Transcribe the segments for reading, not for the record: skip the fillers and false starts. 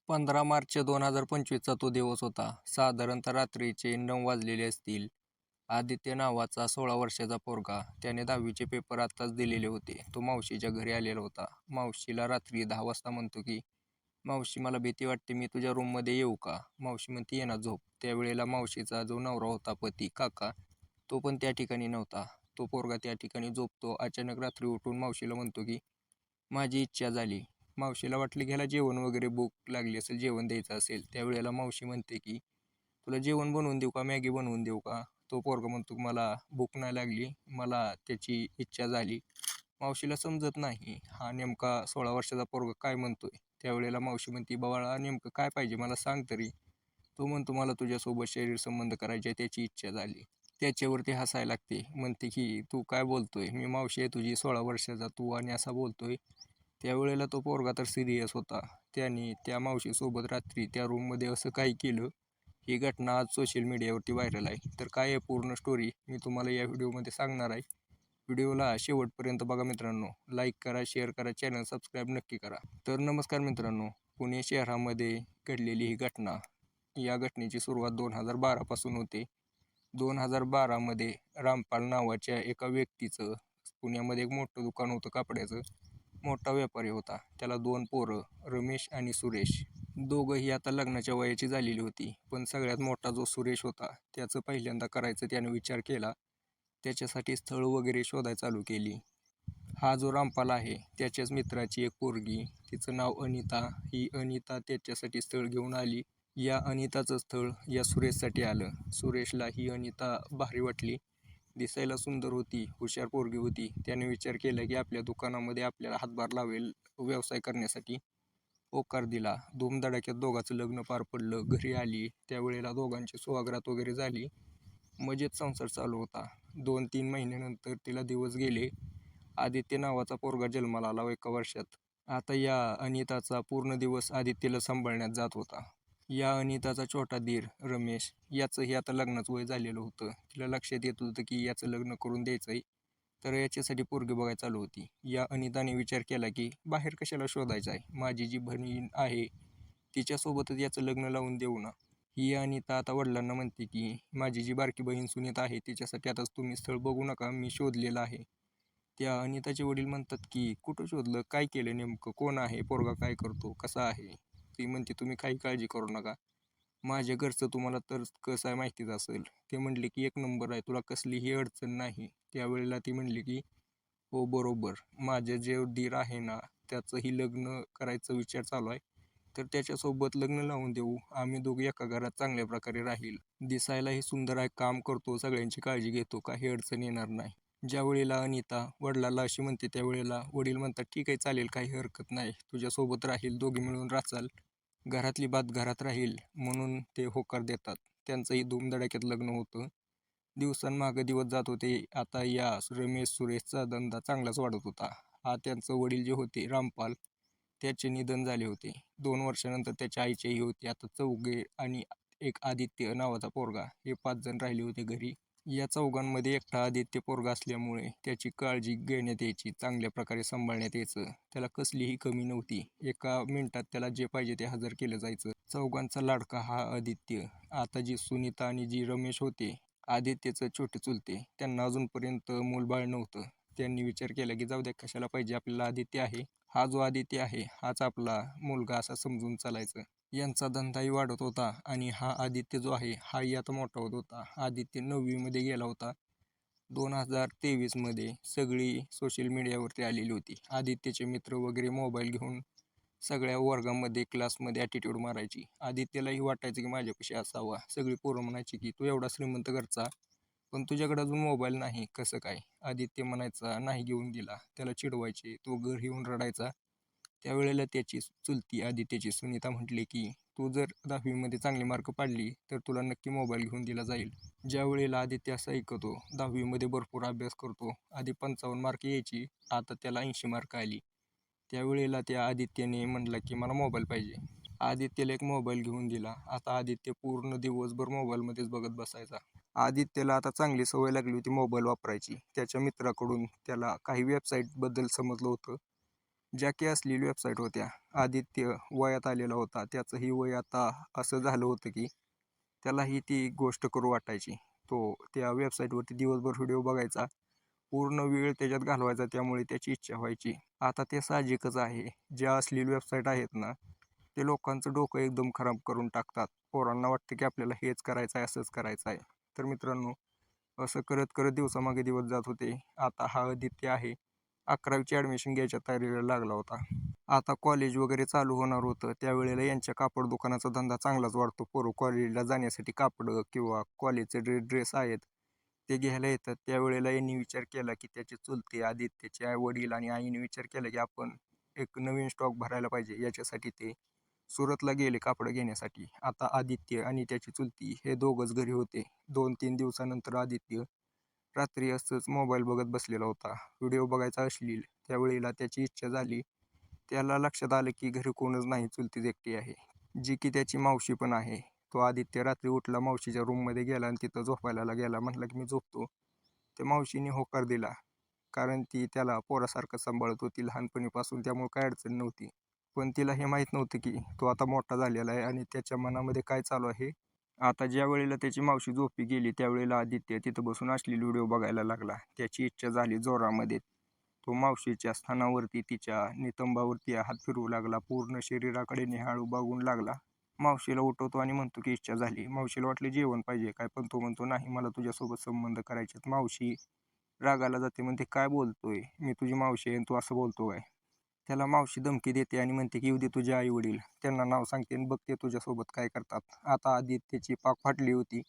15 मार्च 2025चा तो दिवस होता. साधारणतः रात्रीचे 9 वाजलेले असतील. आदित्य नावाचा 16 वर्षाचा पोरगा, त्याने 10वीचे पेपर आत्ताच दिलेले होते. तो मावशीच्या घरी आलेला होता. मावशीला रात्री 10 वाजता म्हणतो की, मावशी मला भीती वाटते, मी तुझ्या रूममध्ये येऊ का? मावशी म्हणते ये ना झोप. त्यावेळेला मावशीचा जो नवरा होता, पती काका, तो पण त्या ठिकाणी नव्हता. तो पोरगा त्या ठिकाणी झोपतो. अचानक रात्री उठून मावशीला म्हणतो की, माझी इच्छा झाली. मावशीला वाटलं की ह्याला जेवण वगैरे भूक लागली असेल, जेवण द्यायचं असेल. त्यावेळेला मावशी म्हणते की, तुला जेवण बनवून देऊ का, मॅगी बनवून देऊ का? तो पोरगा म्हणतो मला भूक नाही लागली, मला त्याची इच्छा झाली. मावशीला समजत नाही हा नेमका 16 वर्षाचा पोरगा काय म्हणतोय. त्यावेळेला मावशी म्हणते, बाळा नेमकं काय पाहिजे मला सांग तरी. तो म्हणतो मला तुझ्यासोबत शरीर संबंध करायचे, त्याची इच्छा झाली. त्याच्यावरती हसायला लागते. म्हणते की तू काय बोलतोय, मी मावशी आहे तुझी 16 वर्षाचा, तू आणि असा बोलतोय. त्यावेळेला तो पोरगा तर सिरियस होता. त्याने त्या मावशीसोबत रात्री त्या रूममध्ये असं काही केलं. ही घटना आज सोशल मीडियावरती व्हायरल आहे. तर काय आहे पूर्ण स्टोरी मी तुम्हाला या व्हिडिओमध्ये सांगणार आहे. व्हिडिओला शेवटपर्यंत बघा मित्रांनो. लाईक करा, शेअर करा, चॅनल सबस्क्राईब नक्की करा. तर नमस्कार मित्रांनो, पुणे शहरामध्ये घडलेली ही घटना. या घटनेची सुरुवात 2012 पासून होते. 2012मध्ये रामपाल नावाच्या एका व्यक्तीचं पुण्यामध्ये एक मोठं दुकान होतं कापड्याचं. मोठा व्यापारी होता. त्याला 2 पोरं, रमेश आणि सुरेश. दोघंही आता लग्नाच्या वयाची झालेली होती. पण सगळ्यात मोठा जो सुरेश होता, त्याचं पहिल्यांदा करायचं त्याने विचार केला. त्याच्यासाठी स्थळ वगैरे शोधायला चालू केली. हा जो रामपाल आहे, त्याच्याच मित्राची एक पोरगी, तिचं नाव अनिता. ही अनिता त्याच्यासाठी स्थळ घेऊन आली. या अनिताचं स्थळ या सुरेशसाठी आलं. सुरेशला ही अनिता भारी वाटली. दिसायला सुंदर होती, हुशार पोरगी होती. त्याने विचार केला की आपल्या दुकानामध्ये आपल्याला हातभार लावेल व्यवसाय करण्यासाठी. होकार दिला. धूमधडाक्यात दोघांचं लग्न पार पडलं. घरी आली त्यावेळेला दोघांची सुवागरात वगैरे झाली. मजेत संसार चालू होता. 2-3 महिन्यानंतर तिला दिवस गेले. आदित्य नावाचा पोरगा जन्माला आला 1 वर्षात. आता या अनिताचा पूर्ण दिवस आदित्यला सांभाळण्यात जात होता. या अनिताचा छोटा दीर रमेश, याचंही आता लग्नाचं वय झालेलं होतं. तिला लक्षात येत होतं की याचं लग्न करून द्यायचं आहे. तर याच्यासाठी पोरगी बघायला चालू होती. या अनिताने विचार केला की बाहेर कशाला शोधायचं आहे, माझी जी बहीण आहे तिच्यासोबतच याचं लग्न लावून देऊ ना. ही अनिता आता वडिलांना म्हणते की माझी जी बारकी बहीण सुनीता आहे तिच्यासाठी आता तुम्ही स्थळ बघू नका, मी शोधलेलं आहे. त्या अनिताचे वडील म्हणतात की कुठं शोधलं, काय केलं नेमकं, कोण आहे पोरगा, काय करतो, कसा आहे. ती म्हणते तुम्ही काही काळजी करू नका, माझ्या घरचं तुम्हाला तर कसं आहे माहितीच असेल. ते म्हणले की 1 नंबर आहे, तुला कसलीही अडचण नाही. त्यावेळेला ती म्हणली की हो बरोबर, माझे जे दीर आहे ना त्याचंही लग्न करायचा विचार चालू आहे. तर त्याच्यासोबत लग्न लावून देऊ, आम्ही दोघे एका घरात चांगल्या प्रकारे राहील. दिसायलाही सुंदर आहे, काम करतो, सगळ्यांची काळजी घेतो, काही अडचण येणार नाही. ज्या वेळेला अनिता वडिलाला अशी म्हणते त्यावेळेला वडील म्हणतात ठीक आहे चालेल, काही हरकत नाही, तुझ्यासोबत राहील, दोघे मिळून राचाल, घरातली बात घरात राहील, म्हणून ते होकार देतात. त्यांचंही धूमधडाक्यात लग्न होतं. दिवसांमागे दिवस जात होते. आता या रमेश सुरेशचा धंदा चांगलाच वाढत होता. हा त्यांचं वडील जे होते रामपाल, त्याचे निधन झाले होते. 2 वर्षानंतर त्याच्या आईचेही होते. आता चौघे आणि एक आदित्य नावाचा पोरगा, हे 5 जण राहिले होते घरी. या चौघांमध्ये एकटा आदित्य पोरगा असल्यामुळे त्याची काळजी घेण्यात यायची, चांगल्या प्रकारे सांभाळण्यात यायचं. त्याला कसलीही कमी नव्हती. एका मिनिटात त्याला जे पाहिजे ते हजर केलं जायचं. चौघांचा लाडका हा आदित्य. आता जी सुनीता आणि जी रमेश होते, आदित्यचं छोटे चुलते, त्यांना अजूनपर्यंत मूलबाळ नव्हतं. त्यांनी विचार केला की जाऊ द्या, कशाला पाहिजे, आपल्याला आदित्य आहे. हा जो आदित्य आहे हाच आपला मुलगा असं समजून चालायचं. यांचा धंदाही वाढत होता आणि हा आदित्य जो आहे हाही आता मोठा होत होता. आदित्य 9वीमध्ये गेला होता. 2023मध्ये सगळी सोशल मीडियावरती आलेली होती. आदित्यचे मित्र वगैरे मोबाईल घेऊन सगळ्या वर्गामध्ये क्लासमध्ये ॲटिट्यूड मारायची. आदित्यलाही वाटायचं की माझ्यापाशी असावा. सगळी पोरं म्हणायची की तू एवढा श्रीमंत घरचा, पण तुझ्याकडे अजून मोबाईल नाही, कसं काय. आदित्य म्हणायचा नाही घेऊन दिला. त्याला चिडवायचे, तो घरी येऊन रडायचा. त्यावेळेला त्याची चुलती आदित्यची सुनीता म्हटली की तू जर 10वीमध्ये चांगले मार्क पाडली तर तुला नक्की मोबाईल घेऊन दिला जाईल. ज्या वेळेला आदित्य असं ऐकतो, 10वीमध्ये भरपूर अभ्यास करतो, आधी 55 मार्क यायची, आता त्याला 80 मार्क आली. त्यावेळेला त्या आदित्यने म्हटलं की मला मोबाईल पाहिजे. आदित्यला एक मोबाईल घेऊन दिला. आता आदित्य पूर्ण दिवसभर मोबाईलमध्येच बघत बसायचा. आदित्यला आता चांगली सवय लागली होती मोबाईल वापरायची. त्याच्या मित्राकडून त्याला काही वेबसाईटबद्दल समजलं होतं. ज्या की अश्लील वेबसाईट होत्या. आदित्य वयात आलेला होता. त्याचंही वय आता असं झालं होतं की त्यालाही ती गोष्ट करू वाटायची. तो त्या वेबसाईटवरती दिवसभर व्हिडिओ बघायचा. पूर्ण वेळ त्याच्यात घालवायचा. त्यामुळे त्याची इच्छा व्हायची. आता ते साहजिकच आहे. ज्या अश्लील वेबसाईट आहेत ना, ते लोकांचं डोकं एकदम खराब करून टाकतात. पोरांना वाटतं की आपल्याला हेच करायचं आहे, असंच करायचं आहे. तर मित्रांनो, असं करत करत दिवसामागे दिवस जात होते. आता हा आदित्य आहे 11वीची ॲडमिशन घ्यायच्या तयारीला लागला होता. आता कॉलेज वगैरे चालू होणार होतं. त्यावेळेला यांच्या कापड दुकानाचा धंदा चांगलाच वाढतो. पोरं कॉलेजला जाण्यासाठी कापडं किंवा कॉलेजचे ड्रेस आहेत ते घ्यायला येतात. त्यावेळेला यांनी विचार केला की त्याचे चुलते आदित्यचे आई वडील आणि आईने विचार केला की आपण एक नवीन स्टॉक भरायला पाहिजे. याच्यासाठी ते सुरतला गेले कापडं घेण्यासाठी. आता आदित्य आणि त्याची चुलती हे दोघंच घरी होते. 2-3 दिवसानंतर आदित्य रात्री असंच मोबाईल बघत बसलेला होता. व्हिडिओ बघायचा अश्लील. त्यावेळेला त्याची इच्छा झाली. त्याला लक्षात आलं की घरी कोणच नाही, चुलतीच एकटी आहे, जी की त्याची मावशी पण आहे. तो आदित्य रात्री उठला, मावशीच्या रूममध्ये गेला आणि तिथं झोपायला गेला. म्हटला की मी झोपतो. त्या मावशीने होकार दिला. कारण ती त्याला पोरासारखं सांभाळत होती लहानपणीपासून, त्यामुळे काही अडचण नव्हती. पण तिला हे माहीत नव्हतं की तो आता मोठा झालेला आहे आणि त्याच्या मनामध्ये काय चालू आहे. आता ज्या वेळेला त्याची मावशी झोपी गेली त्यावेळेला आदित्य तिथं बसून अश्लील व्हिडिओ बघायला लागला. त्याची इच्छा झाली जोरामध्ये. तो मावशीच्या स्थानावरती तिच्या नितंबावरती हात फिरवू लागला. पूर्ण शरीराकडे निहाळू बघून लागला. मावशीला उठवतो आणि म्हणतो की इच्छा झाली. मावशीला वाटलं जेवण पाहिजे काय, पण तो म्हणतो नाही, मला तुझ्यासोबत संबंध करायचे. मावशी रागाला जाते, म्हणते काय बोलतोय, मी तुझी मावशी आहे आणि तू असं बोलतो काय. त्याला मावशी धमकी देते आणि म्हणते की येऊ दे तुझे आई वडील, त्यांना नाव सांगते आणि बघते तुझ्यासोबत काय करतात. आता आदित्यची पाक फाटली होती.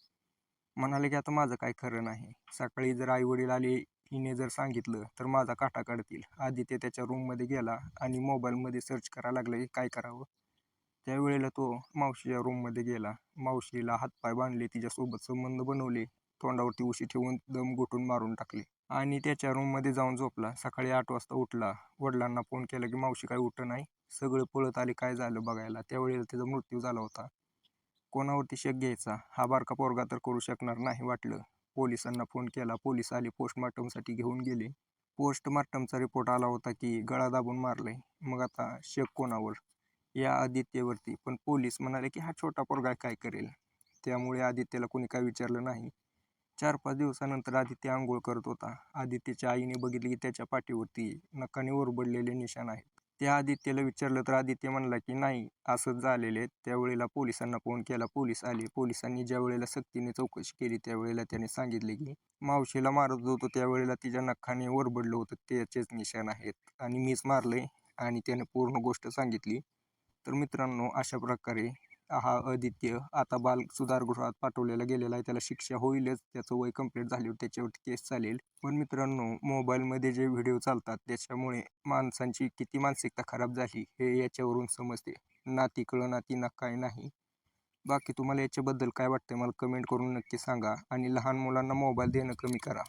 म्हणाले की आता माझं काय खरं नाही. सकाळी जर आई वडील आले, हिने जर सांगितलं तर माझा काटा काढतील. आदित्य त्याच्या रूममध्ये गेला आणि मोबाईलमध्ये सर्च करायला लागला की काय करावं. त्यावेळेला तो मावशीच्या रूममध्ये गेला. मावशीला हातपाय बांधले, तिच्यासोबत संबंध बनवले, तोंडावरती उशी ठेवून दम घुटून मारून टाकले आणि त्याच्या रूममध्ये जाऊन झोपला. सकाळी 8 वाजता उठला. वडिलांना फोन केला की मावशी काय उठत नाही. सगळं पळत आले काय झालं बघायला. त्यावेळेला त्याचा मृत्यू झाला होता. कोणावरती शक घ्यायचा. हा बारका पोरगा तर करू शकणार नाही वाटलं. पोलिसांना फोन केला. पोलीस आले, पोस्टमार्टमसाठी घेऊन गेले. पोस्टमार्टमचा रिपोर्ट आला होता की गळा दाबून मारलंय. मग आता शक कोणावर? या आदित्यवरती. पण पोलीस म्हणाले की हा छोटा पोरगा काय करेल. त्यामुळे आदित्यला कोणी काय विचारलं नाही. 4-5 दिवसानंतर आदित्य अंघोळ करत होता. आदित्यच्या आईने बघितले की त्याच्या पाठीवरती नखाने ओरबडलेले निशाण आहेत. त्या आदित्यला विचारलं तर आदित्य म्हणला की नाही, असंच झालेले. त्यावेळेला पोलिसांना फोन केला. पोलीस आले. पोलिसांनी ज्या वेळेला सक्तीने चौकशी केली त्यावेळेला त्याने सांगितले की मावशीला मारत होतो त्यावेळेला तिच्या नखाने ओरबडलं होतं, त्याचेच निशाण आहेत आणि मीच मारले आणि त्याने पूर्ण गोष्ट सांगितली. तर मित्रांनो, अशा प्रकारे हा आदित्य आता बाल सुधारगृहात पाठवलेला गेलेला आहे. त्याला शिक्षा होईलच. त्याचं वय कंप्लीट झाल्यावर त्याच्यावरती केस चालेल. पण मित्रांनो, मोबाईलमध्ये जे व्हिडिओ चालतात त्याच्यामुळे माणसांची किती मानसिकता खराब झाली हे याच्यावरून समजते. ना ती कळं ना ती ना काय नाही. बाकी तुम्हाला याच्याबद्दल काय वाटतंय मला कमेंट करून नक्की सांगा आणि लहान मुलांना मोबाईल देणं कमी करा.